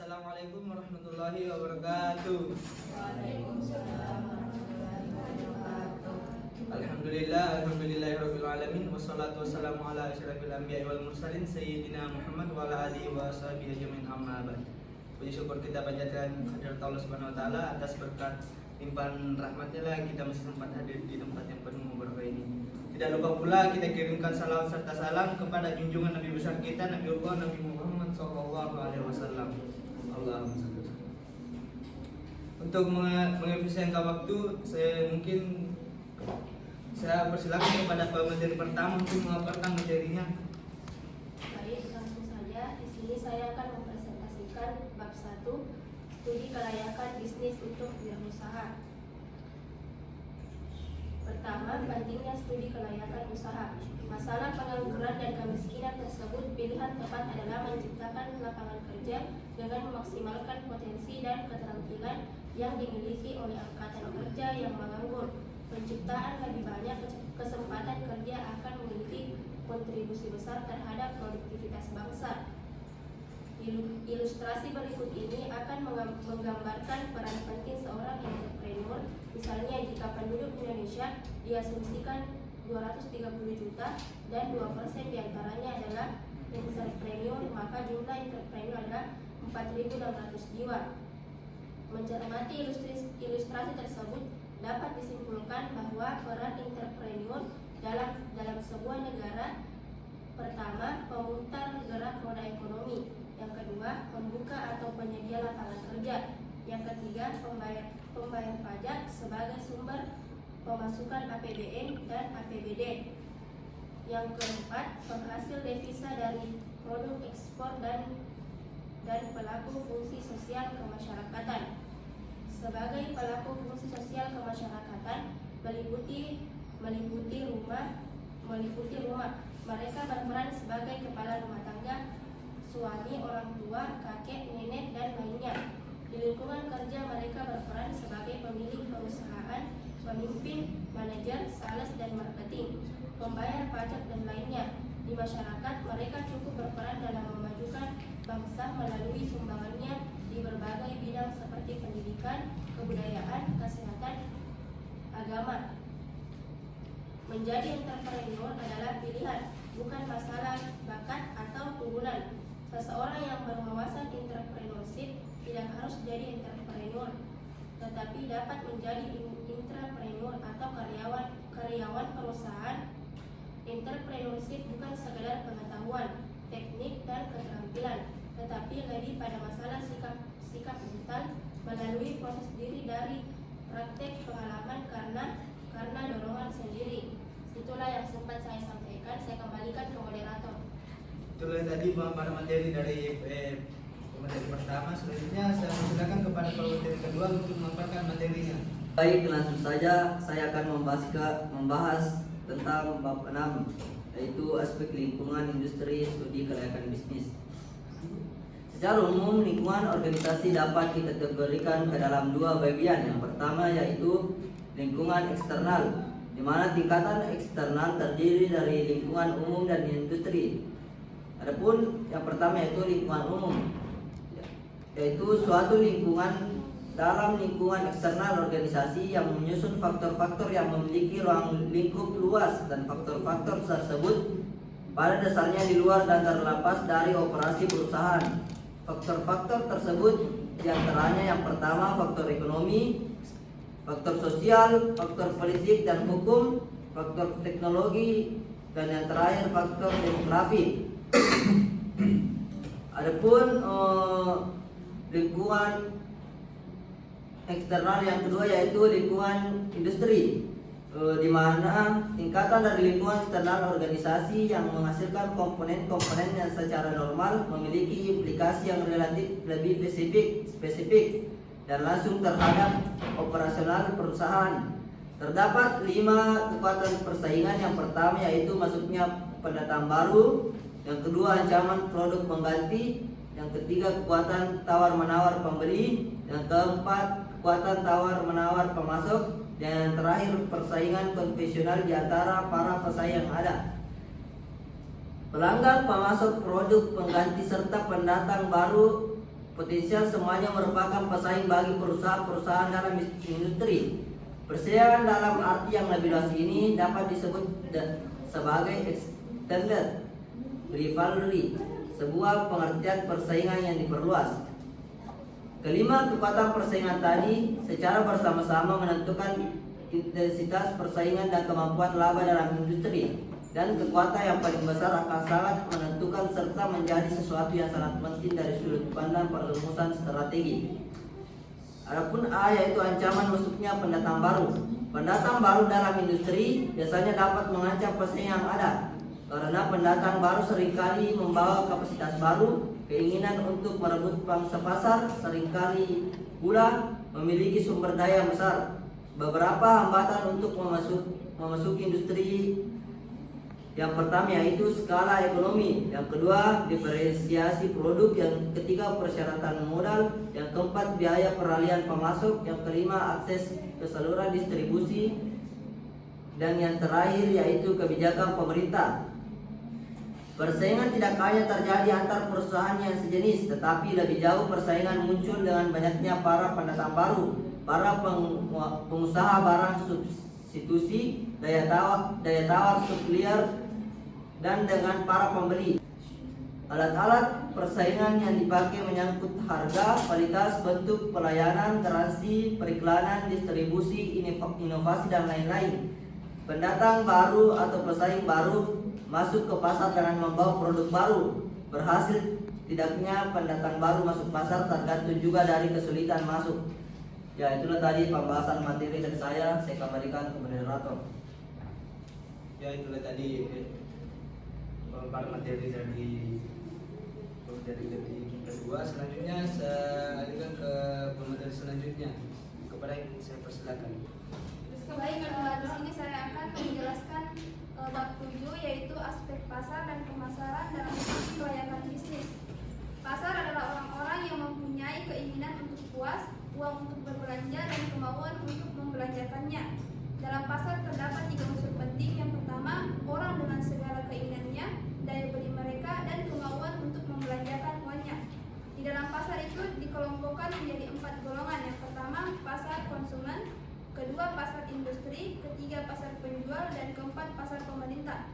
Assalamualaikum warahmatullahi wabarakatuh. Waalaikumsalam warahmatullahi wabarakatuh. Alhamdulillahirabbil alamin wassalatu wassalamu ala asyrafil anbiya'i wal mursalin sayyidina Muhammad wa ala alihi wa sahbihi ajmain amma ba'd. Puji syukur kita panjatkan kehadirat Allah Subhanahu wa taala atas berkat limpahan rahmatnya lah kita masih sempat hadir di tempat yang penuh berkah ini. Tidak lupa pula kita kirimkan salawat serta salam kepada junjungan Nabi besar kita Nabi Allah Nabi Muhammad sallallahu alaihi wasallam. Allahumma shalli wa sallim. Untuk mengefisienkan waktu, saya persilakan kepada pemateri pertama untuk memaparkan materinya. Baik, langsung saja. Di sini saya akan mempresentasikan bab 1, studi kelayakan bisnis untuk wirausaha. Pertama, pentingnya studi kelayakan usaha. Masalah pengangguran dan kemiskinan tersebut pilihan tepat adalah menciptakan lapangan kerja dengan memaksimalkan potensi dan keterampilan yang dimiliki oleh angkatan kerja yang menganggur. Penciptaan lebih banyak kesempatan kerja akan memiliki kontribusi besar terhadap produktivitas bangsa. Ilustrasi berikut ini akan menggambarkan peran penting seorang entrepreneur. Misalnya, jika penduduk Indonesia diasumsikan 230 juta dan 2% diantaranya adalah entrepreneur, maka jumlah entrepreneur adalah 4.600 jiwa. Mencermati ilustrasi tersebut dapat disimpulkan bahwa peran entrepreneur dalam sebuah negara: pertama, pemutar gerak roda ekonomi; yang kedua, pembuka atau penyedia lapangan kerja; yang ketiga, pembayar pajak sebagai sumber pemasukan APBN dan APBD; yang keempat, penghasil devisa dari produk ekspor dan pelaku fungsi sosial kemasyarakatan. Sebagai pelaku fungsi sosial kemasyarakatan meliputi rumah. Mereka berperan sebagai kepala rumah tangga, suami, orang tua, kakek, nenek, dan lainnya. Di lingkungan kerja mereka berperan sebagai pemilik perusahaan, pemimpin, manajer, sales, dan marketing, pembayar pajak, dan lainnya. Di masyarakat mereka cukup berperan dalam memajukan bangsa melalui sumbangannya di berbagai bidang seperti pendidikan, kebudayaan, kesehatan, agama. Menjadi entrepreneur adalah pilihan, bukan masalah bakat atau keunggulan. Seseorang yang berwawasan entrepreneurship tidak harus jadi entrepreneur, tetapi dapat menjadi intrapreneur atau karyawan perusahaan. Entrepreneurship bukan sekedar pengetahuan, teknik, dan keterampilan, tetapi lebih pada masalah sikap mental melalui proses diri dari praktek pengalaman karena dorongan sendiri. Itulah yang sempat saya sampaikan. Saya kembalikan ke moderator. Itulah tadi pemaparan materi dari pemateri pertama. Selanjutnya saya silakan kepada pemateri kedua untuk memaparkan materinya. Baik, langsung saja saya akan membahas tentang bab 6, yaitu aspek lingkungan industri studi kelayakan bisnis. Secara umum, lingkungan organisasi dapat dikategorikan ke dalam dua bagian. Yang pertama yaitu lingkungan eksternal, di mana tingkatan eksternal terdiri dari lingkungan umum dan industri. Adapun yang pertama yaitu lingkungan umum, yaitu suatu lingkungan dalam lingkungan eksternal organisasi yang menyusun faktor-faktor yang memiliki ruang lingkup luas, dan faktor-faktor tersebut pada dasarnya di luar dan terlepas dari operasi perusahaan. Faktor-faktor tersebut diantaranya yang pertama faktor ekonomi, faktor sosial, faktor politik dan hukum, faktor teknologi, dan yang terakhir faktor demografi. Adapun lingkungan eksternal yang kedua yaitu lingkungan industri, di mana tingkatan dari lingkungan eksternal organisasi yang menghasilkan komponen-komponen yang secara normal memiliki implikasi yang relatif lebih spesifik dan langsung terhadap operasional perusahaan. Terdapat 5 kekuatan persaingan. Yang pertama yaitu masuknya pendatang baru, yang kedua ancaman produk pengganti, yang ketiga kekuatan tawar-menawar pembeli, yang keempat kekuatan tawar-menawar pemasok, dan yang terakhir persaingan konvensional di antara para pesaing yang ada. Pelanggan, pemasok produk pengganti, serta pendatang baru potensial semuanya merupakan pesaing bagi perusahaan-perusahaan dalam industri. Persaingan dalam arti yang lebih luas ini dapat disebut sebagai extended rivalry, sebuah pengertian persaingan yang diperluas. Kelima, kekuatan persaingan tadi secara bersama-sama menentukan intensitas persaingan dan kemampuan laba dalam industri. Dan kekuatan yang paling besar akan sangat menentukan serta menjadi sesuatu yang sangat penting dari sudut pandang perumusan strategi. Adapun A, yaitu ancaman masuknya pendatang baru. Pendatang baru dalam industri biasanya dapat mengancam persaingan yang ada, karena pendatang baru seringkali membawa kapasitas baru, keinginan untuk merebut pangsa pasar, seringkali pula memiliki sumber daya besar. Beberapa hambatan untuk memasuki industri: yang pertama yaitu skala ekonomi, yang kedua diferensiasi produk, yang ketiga persyaratan modal, yang keempat biaya peralihan pemasok, yang kelima akses ke saluran distribusi, dan yang terakhir yaitu kebijakan pemerintah. Persaingan tidak hanya terjadi antar perusahaan yang sejenis, tetapi lebih jauh persaingan muncul dengan banyaknya para pendatang baru, para pengusaha barang substitusi, daya tawar supplier, dan dengan para pembeli. Alat-alat persaingan yang dipakai menyangkut harga, kualitas, bentuk pelayanan, garansi, periklanan, distribusi, inovasi, dan lain-lain. Pendatang baru atau pesaing baru masuk ke pasar dengan membawa produk baru. Berhasil tidaknya pendatang baru masuk pasar tergantung juga dari kesulitan masuk. Ya, itulah tadi pembahasan materi dari saya kembalikan ke moderator. Ya, itulah tadi pemaparan materi dari kedua. Selanjutnya saya alihkan ke pemateri selanjutnya. Kepada yang saya persilakan. Baik, di sini saya akan menjelaskan bab 7, yaitu aspek pasar dan pemasaran dalam kelayakan bisnis. Pasar adalah orang-orang yang mempunyai keinginan untuk puas, uang untuk berbelanja, dan kemauan untuk membelanjakannya. Dalam pasar terdapat 3 unsur penting. Yang pertama, orang dengan segala keinginannya, daya beli mereka, dan kemauan untuk membelanjakan uangnya. Di dalam pasar itu dikelompokkan menjadi 4 golongan. Yang pertama, pasar konsumen, kedua pasar industri, ketiga pasar penjual, dan keempat pasar pemerintah.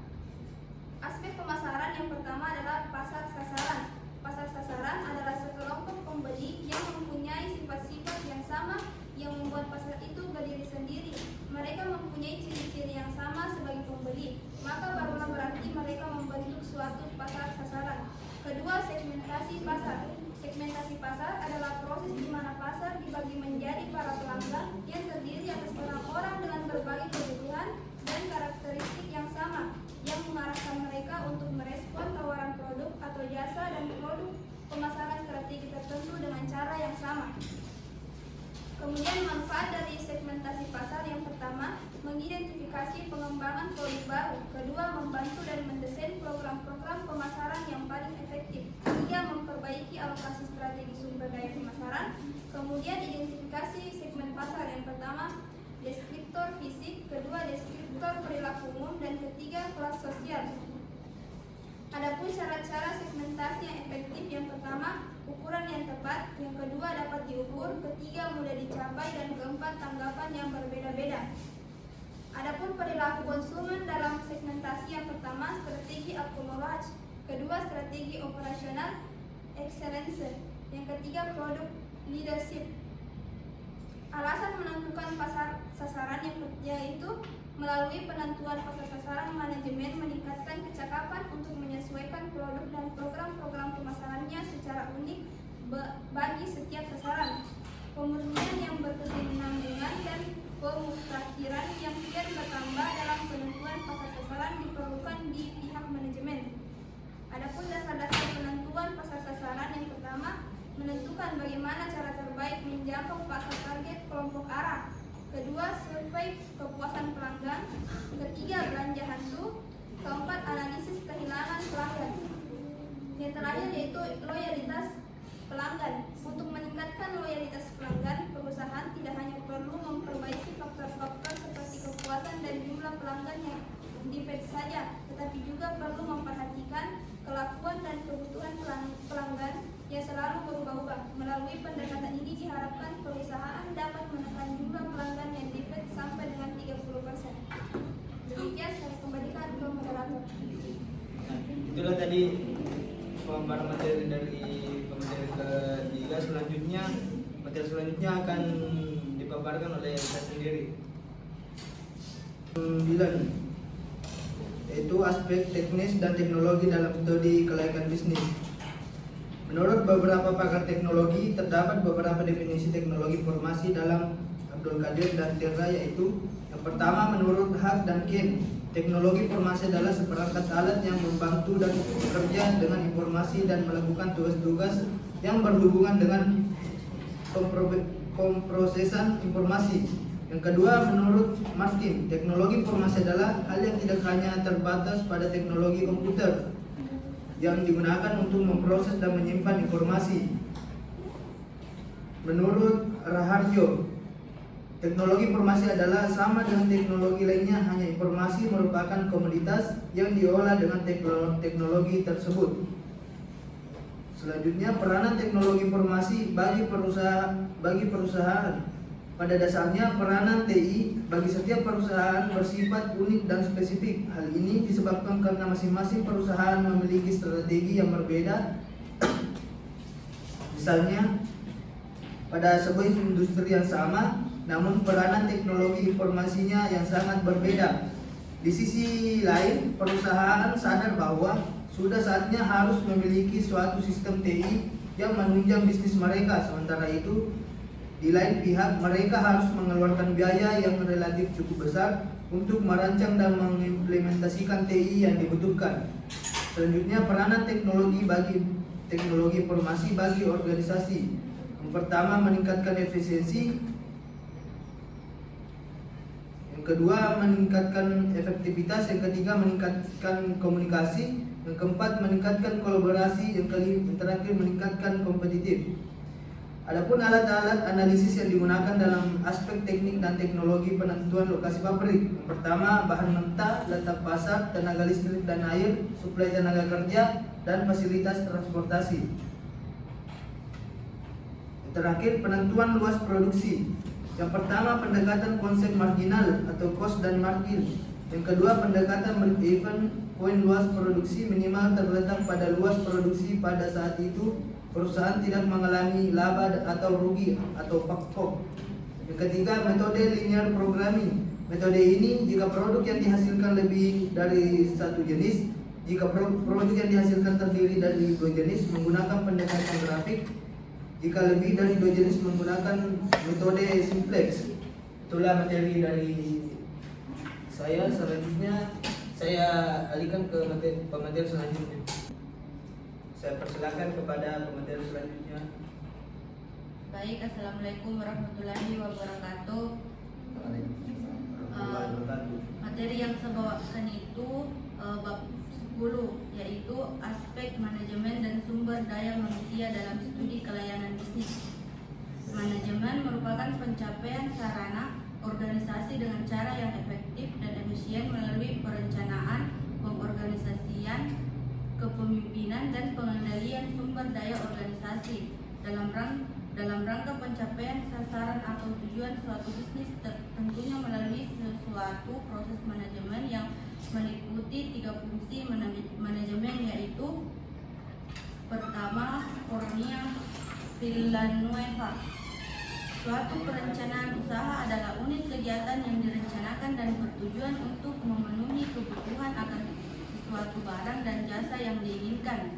Aspek pemasaran yang pertama adalah pasar sasaran. Pasar sasaran adalah sekelompok pembeli yang mempunyai sifat-sifat yang sama yang membuat pasar itu berdiri sendiri. Mereka mempunyai ciri-ciri yang sama sebagai pembeli, maka barulah berarti mereka membentuk suatu pasar sasaran. Kedua, segmentasi pasar. Segmentasi pasar adalah proses di mana pasar dibagi menjadi para pelanggan yang terdiri atas orang-orang dengan berbagai kebutuhan dan karakteristik yang sama, yang mengarahkan mereka untuk merespon tawaran produk atau jasa dan produk pemasaran strategi tertentu dengan cara yang sama. Kemudian manfaat dari segmentasi pasar: yang pertama, mengidentifikasi pengembangan produk baru. Kedua, membantu dan mendesain program-program pemasaran yang paling efektif. Ketiga, memperbaiki alokasi strategi sumber daya pemasaran. Kemudian identifikasi segmen pasar: yang pertama, deskriptor fisik, kedua, deskriptor perilaku umum, dan ketiga, kelas sosial. Adapun cara-cara segmentasi yang efektif: yang pertama, ukuran yang tepat, yang kedua, dapat diukur, ketiga, mudah dicapai, dan keempat, tanggapan yang berbeda-beda. Adapun perilaku konsumen dalam segmentasi: yang pertama, strategi akumulasi, kedua, strategi operasional excellence, yang ketiga, produk leadership. Alasan menentukan pasar sasaran yaitu melalui penentuan pasar sasaran, manajemen meningkatkan kecakapan untuk menyesuaikan produk dan program-program pemasarannya secara unik bagi setiap sasaran. Pemurnian yang berkesinambungan dan pemutakhiran yang kian bertambah dalam penentuan pasar sasaran diperlukan di pihak manajemen. Adapun dasar-dasar penentuan pasar sasaran: yang pertama, menentukan bagaimana cara terbaik menjangkau pasar target kelompok arah. Kedua, survei kepuasan pelanggan. Ketiga, belanja hantu. Keempat, analisis kehilangan pelanggan. Yang terakhir yaitu loyalitas pelanggan. Untuk meningkatkan loyalitas pelanggan, perusahaan tidak hanya perlu memperbaiki faktor-faktor seperti kepuasan dan jumlah pelanggan yang defect saja, tetapi juga perlu memperhatikan kelakuan dan kebutuhan pelanggan yang selalu berubah-ubah. Melalui pendekatan ini diharapkan perusahaan dapat menekan jumlah pelanggan yang defect sampai dengan 30%. Demikian saya kembalikan ke moderator. Nah, itulah tadi pemaparan materi dari pemateri ketiga. Selanjutnya, materi selanjutnya akan dipaparkan oleh saya sendiri. 9, yaitu aspek teknis dan teknologi dalam studi kelayakan bisnis. Menurut beberapa pakar teknologi, terdapat beberapa definisi teknologi informasi dalam Abdul Qadir dan Tira, yaitu yang pertama, menurut Haq dan Kim, teknologi informasi adalah seperangkat alat yang membantu dan bekerja dengan informasi dan melakukan tugas-tugas yang berhubungan dengan pemrosesan informasi. Yang kedua, menurut Martin, teknologi informasi adalah hal yang tidak hanya terbatas pada teknologi komputer yang digunakan untuk memproses dan menyimpan informasi. Menurut Raharjo, teknologi informasi adalah sama dengan teknologi lainnya, hanya informasi merupakan komoditas yang diolah dengan teknologi tersebut. Selanjutnya, peranan teknologi informasi bagi perusahaan. Pada dasarnya, peranan TI bagi setiap perusahaan bersifat unik dan spesifik. Hal ini disebabkan karena masing-masing perusahaan memiliki strategi yang berbeda. Misalnya, pada sebuah industri yang sama, namun peranan teknologi informasinya yang sangat berbeda. Di sisi lain, perusahaan sadar bahwa sudah saatnya harus memiliki suatu sistem TI yang menunjang bisnis mereka. Sementara itu, di lain pihak, mereka harus mengeluarkan biaya yang relatif cukup besar untuk merancang dan mengimplementasikan TI yang dibutuhkan. Selanjutnya, peranan teknologi informasi bagi organisasi. Yang pertama, meningkatkan efisiensi. Yang kedua, meningkatkan efektivitas. Yang ketiga, meningkatkan komunikasi. Yang keempat, meningkatkan kolaborasi. Yang terakhir, meningkatkan kompetitif. Adapun alat-alat analisis yang digunakan dalam aspek teknik dan teknologi penentuan lokasi pabrik. Yang pertama, bahan mentah, letak pasar, tenaga listrik dan air, suplai tenaga kerja, dan fasilitas transportasi. Yang terakhir, penentuan luas produksi. Yang pertama, pendekatan konsep marginal atau cost dan margin. Yang kedua, pendekatan break-even point luas produksi minimal terletak pada luas produksi pada saat itu perusahaan tidak mengalami laba atau rugi atau PAKPOK. Yang ketiga, metode linear programming. Metode ini jika produk yang dihasilkan lebih dari satu jenis, jika produk yang dihasilkan terdiri dari dua jenis menggunakan pendekatan grafik, jika lebih dari dua jenis menggunakan metode simplex. Itulah materi dari saya. Selanjutnya saya alihkan ke pemateri selanjutnya. Saya persilakan kepada pemateri selanjutnya. Baik, assalamualaikum warahmatullahi wabarakatuh. Materi yang saya bawakan itu bab 10, yaitu aspek manajemen dan sumber daya manusia dalam studi kelayanan bisnis. Manajemen merupakan pencapaian sarana organisasi dengan cara yang efektif dan efisien melalui perencanaan, pengorganisasian, kepemimpinan dan pengendalian sumber daya organisasi dalam rangka pencapaian sasaran atau tujuan suatu bisnis, tentunya melalui suatu proses manajemen yang meliputi 3 fungsi manajemen, yaitu pertama, Cornea Villanueva. Suatu perencanaan usaha adalah unit kegiatan yang direncanakan dan bertujuan untuk memenuhi kebutuhan akan suatu barang dan jasa yang diinginkan.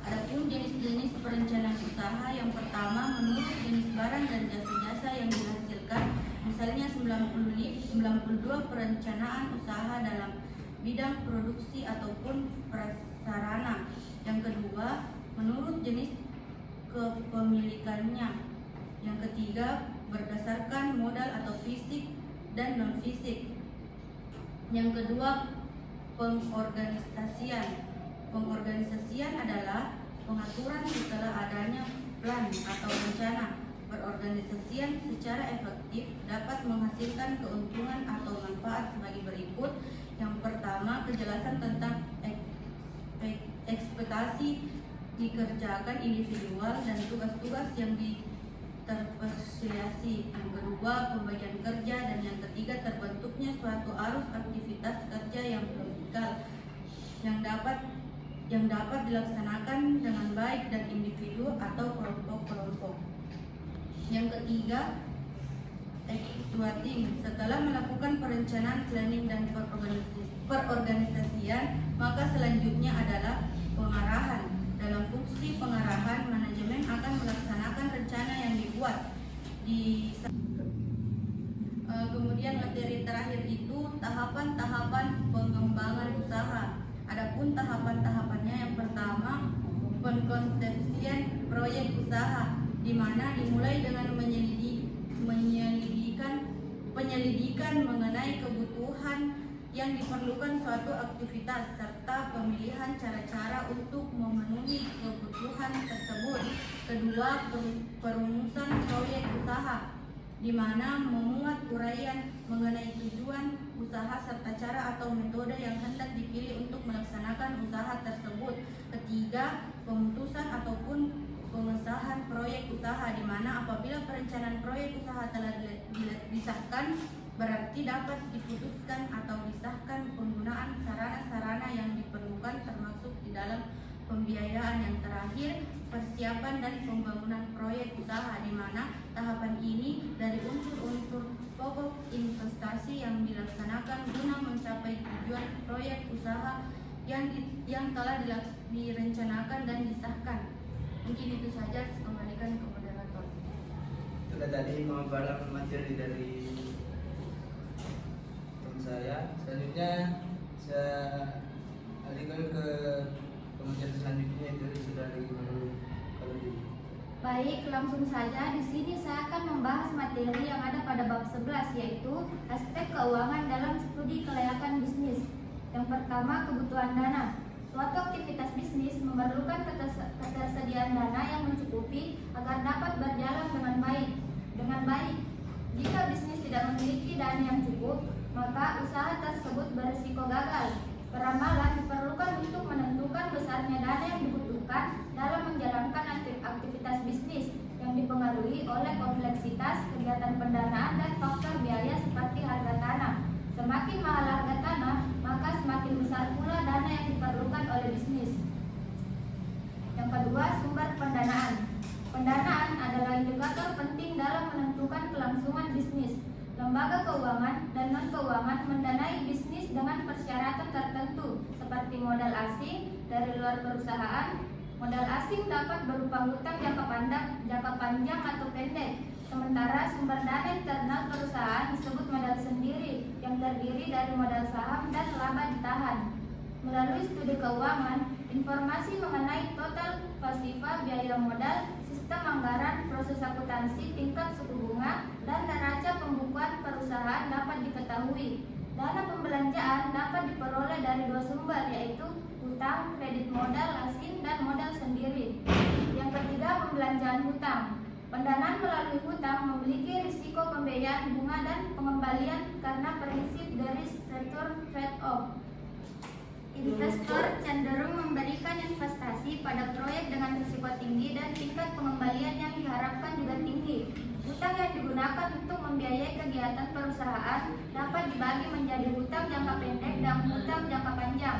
Adapun jenis-jenis perencanaan usaha, yang pertama, menurut jenis barang dan jasa-jasa yang dihasilkan. Misalnya 92 perencanaan usaha dalam bidang produksi ataupun prasarana. Yang kedua, menurut jenis kepemilikannya. Yang ketiga, berdasarkan modal atau fisik dan non-fisik. Yang kedua, Pengorganisasian adalah pengaturan setelah adanya plan atau rencana. Berorganisasian secara efektif dapat menghasilkan keuntungan atau manfaat sebagai berikut. Yang pertama, kejelasan tentang ekspektasi dikerjakan individual dan tugas-tugas yang terspesialisasi. Yang kedua, pembagian kerja, dan yang ketiga, terbentuknya suatu arus aktivitas kerja yang vertikal yang dapat dilaksanakan dengan baik dan individu atau kelompok-kelompok. Yang ketiga, evaluating. Setelah melakukan perencanaan, planning, dan perorganisasian, maka selanjutnya adalah pengarahan. Dalam fungsi pengarahan, manajemen akan melaksanakan rencana yang dibuat. Kemudian materi terakhir itu tahapan-tahapan pengembangan usaha. Adapun tahapan-tahapannya, yang pertama, pengkonsepsian proyek usaha, di mana dimulai dengan penyelidikan mengenai kebutuhan yang diperlukan suatu aktivitas serta pemilihan cara-cara untuk memenuhi kebutuhan tersebut. Kedua, perumusan proyek usaha, di mana memuat uraian mengenai tujuan usaha serta cara atau metode yang hendak dipilih untuk melaksanakan usaha tersebut. Ketiga, pemutusan ataupun pengesahan proyek usaha, di mana apabila perencanaan proyek usaha telah disahkan, berarti dapat diputuskan atau disahkan penggunaan sarana-sarana yang diperlukan termasuk di dalam pembiayaan. Yang terakhir, persiapan dan pembangunan proyek usaha, di mana tahapan ini dari unsur-unsur pokok investasi yang dilaksanakan guna mencapai tujuan proyek usaha yang telah direncanakan dan disahkan. Mungkin itu saja, kembalikan ke moderator. Sudah tadi pemaparan materi dari teman saya. Selanjutnya saya alihkan ke pembicaraan selanjutnya, itu saudari kalau di. Baik, langsung saja. Di sini saya akan membahas materi yang ada pada bab 11, yaitu aspek keuangan dalam studi kelayakan bisnis. Yang pertama, kebutuhan dana. Suatu aktivitas bisnis memerlukan ketersediaan dana yang mencukupi agar dapat berjalan dengan baik. Jika bisnis tidak memiliki dana yang cukup, maka usaha tersebut berisiko gagal. Peramalan diperlukan untuk menentukan besarnya dana yang dibutuhkan dalam menjalankan aktivitas bisnis yang dipengaruhi oleh kompleksitas kegiatan pendanaan dan faktor biaya seperti harga tanah. Semakin mahal harga tanah, maka semakin besar pula dana yang diperlukan oleh bisnis. Yang kedua, sumber pendanaan. Pendanaan adalah indikator penting dalam menentukan kelangsungan bisnis. Lembaga keuangan dan non-keuangan mendanai bisnis dengan persyaratan tertentu, seperti modal asing dari luar perusahaan. Modal asing dapat berupa hutang jangka panjang atau pendek. Sementara sumber dana internal perusahaan disebut modal sendiri, yang terdiri dari modal saham dan laba ditahan. Melalui studi keuangan, informasi mengenai total pasifa biaya modal, sistem anggaran, proses akuntansi, tingkat suku bunga, dan neraca pembukuan perusahaan dapat diketahui. Dana pembelanjaan dapat diperoleh dari dua sumber, yaitu hutang, kredit modal asing, dan modal sendiri. Yang ketiga, pembelanjaan hutang. Pendanaan melalui hutang memiliki risiko pembiayaan bunga dan pengembalian karena prinsip the risk return trade-off. Investor cenderung memberikan investasi pada proyek dengan risiko tinggi dan tingkat pengembalian yang diharapkan juga tinggi. Hutang yang digunakan untuk membiayai kegiatan perusahaan dapat dibagi menjadi hutang jangka pendek dan hutang jangka panjang.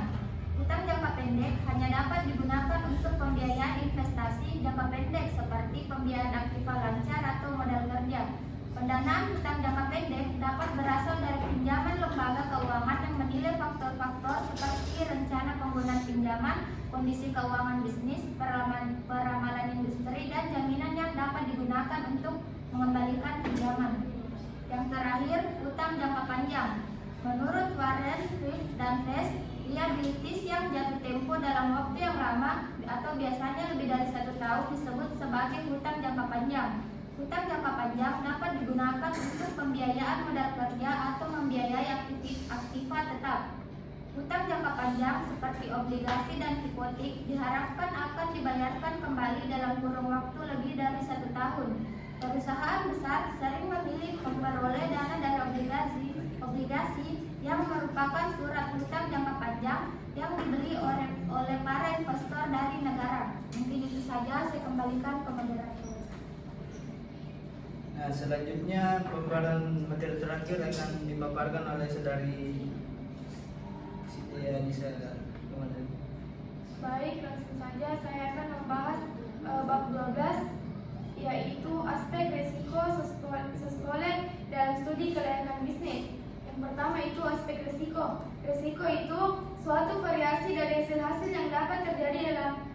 Hutang jangka pendek hanya dapat digunakan untuk pembiayaan investasi jangka pendek seperti pembiayaan aktiva lancar atau modal kerja. Pendanaan hutang jangka pendek dapat berasal dari pinjaman lembaga keuangan yang menilai faktor-faktor seperti rencana penggunaan pinjaman, kondisi keuangan bisnis, peramalan industri, dan jaminan yang dapat digunakan untuk mengembalikan pinjaman. Yang terakhir, hutang jangka panjang. Menurut Warren, Swift, dan Hess, liabilities yang jatuh tempo dalam waktu yang lama atau biasanya lebih dari 1 tahun disebut sebagai hutang jangka panjang. Hutang jangka panjang dapat digunakan untuk pembiayaan modal kerja atau membiayai aktiva tetap. Hutang jangka panjang seperti obligasi dan hipotek diharapkan akan dibayarkan kembali dalam kurun waktu lebih dari 1 tahun. Perusahaan besar sering memilih memperoleh dana dari obligasi yang merupakan surat hutang jangka panjang yang dibeli oleh para investor dari negara. Mungkin itu saja, saya kembalikan ke moderator. Nah, selanjutnya pembahasan materi terakhir akan dipaparkan oleh saudari Siti Anissa. Baik, langsung saja saya akan membahas bab 12, yaitu aspek risiko sekolah dalam studi kelayakan bisnis. Yang pertama itu aspek risiko. Risiko itu suatu variasi dari hasil yang dapat terjadi dalam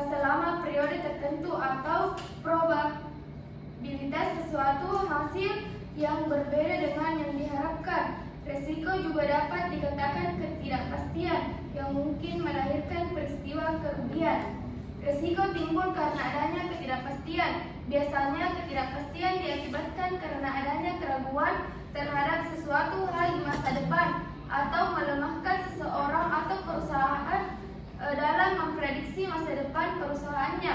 selama periode tertentu atau probabilitas sesuatu hasil yang berbeda dengan yang diharapkan. Risiko juga dapat dikatakan ketidakpastian yang mungkin melahirkan peristiwa kerugian. Risiko timbul karena adanya ketidakpastian. Biasanya ketidakpastian diakibatkan karena adanya keraguan terhadap sesuatu hal di masa depan atau melemahkan seseorang atau perusahaan dalam memprediksi masa depan perusahaannya.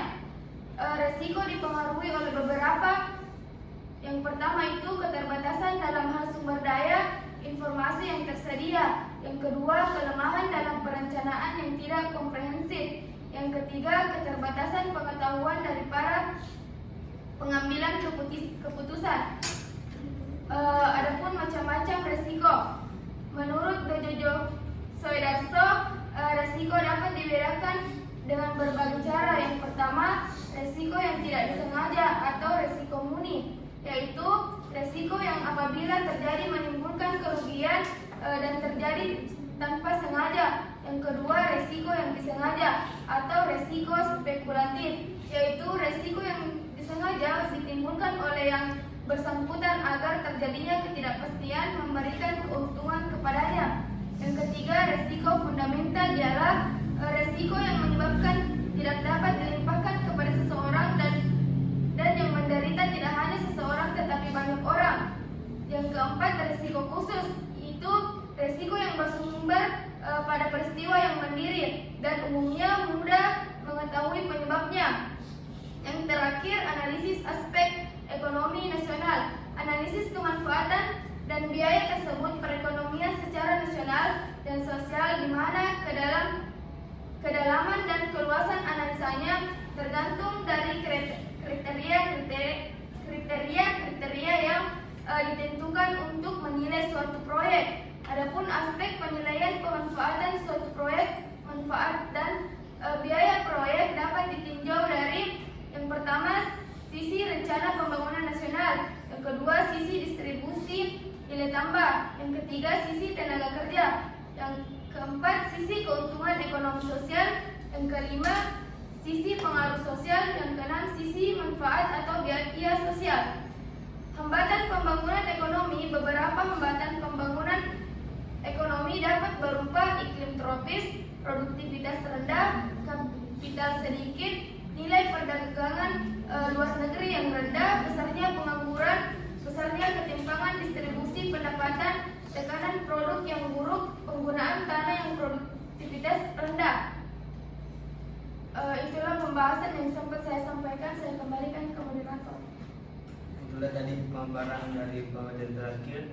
Risiko dipengaruhi oleh beberapa. Yang pertama itu keterbatasan dalam hal sumber daya informasi yang tersedia. Yang kedua, kelemahan dalam perencanaan yang tidak komprehensif. Yang ketiga, keterbatasan pengetahuan dari para pengambilan keputusan. Adapun macam-macam resiko. Menurut Dojojo Soedarso, resiko dapat dibedakan dengan berbagai cara. Yang pertama, resiko yang tidak disengaja atau resiko murni, yaitu resiko yang apabila terjadi menimbulkan kerugian dan terjadi tanpa sengaja. Yang kedua, resiko yang disengaja atau resiko spekulatif, yaitu resiko yang disengaja ditimbulkan oleh yang bersangkutan agar terjadinya ketidakpastian memberikan keuntungan kepadanya. Yang ketiga, resiko fundamental ialah resiko yang menyebabkan tidak dapat dilimpahkan kepada seseorang dan yang menderita tidak hanya seseorang tetapi banyak orang. Yang keempat, resiko khusus, itu resiko yang bersumber pada peristiwa yang mandiri dan umumnya mudah mengetahui penyebabnya. Yang terakhir, analisis aspek ekonomi nasional, analisis kemanfaatan dan biaya tersebut perekonomian secara nasional dan sosial, di mana kedalaman dan keluasan analisanya tergantung dari kriteria yang ditentukan untuk menilai suatu proyek. Adapun aspek penilaian pemanfaatan suatu proyek, manfaat dan biaya proyek dapat ditinjau dari yang pertama, sisi rencana pembangunan nasional. Yang kedua, sisi distribusi nilai tambah. Yang ketiga, sisi tenaga kerja. Yang keempat, sisi keuntungan ekonomi sosial. Yang kelima, sisi pengaruh sosial. Yang keenam, sisi manfaat atau biaya sosial. Hambatan pembangunan ekonomi. Beberapa hambatan pembangunan ekonomi dapat berupa iklim tropis, produktivitas rendah, kapital sedikit, nilai perdagangan luar negeri yang rendah, besarnya pengangguran, besarnya ketimpangan distribusi pendapatan, tekanan produk yang buruk, penggunaan tanah yang produktivitas rendah. Itulah pembahasan yang sempat saya sampaikan. Saya kembalikan ke moderator. Itulah tadi pemaparan dari pemaparan terakhir.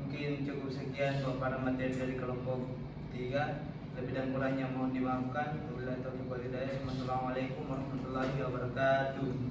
Mungkin cukup sekian pemaparan materi dari kelompok 3. Lebih dan kurangnya mohon dimaafkan. Wabillahi taufiq wal hidayah. Wassalamualaikum warahmatullahi wabarakatuh.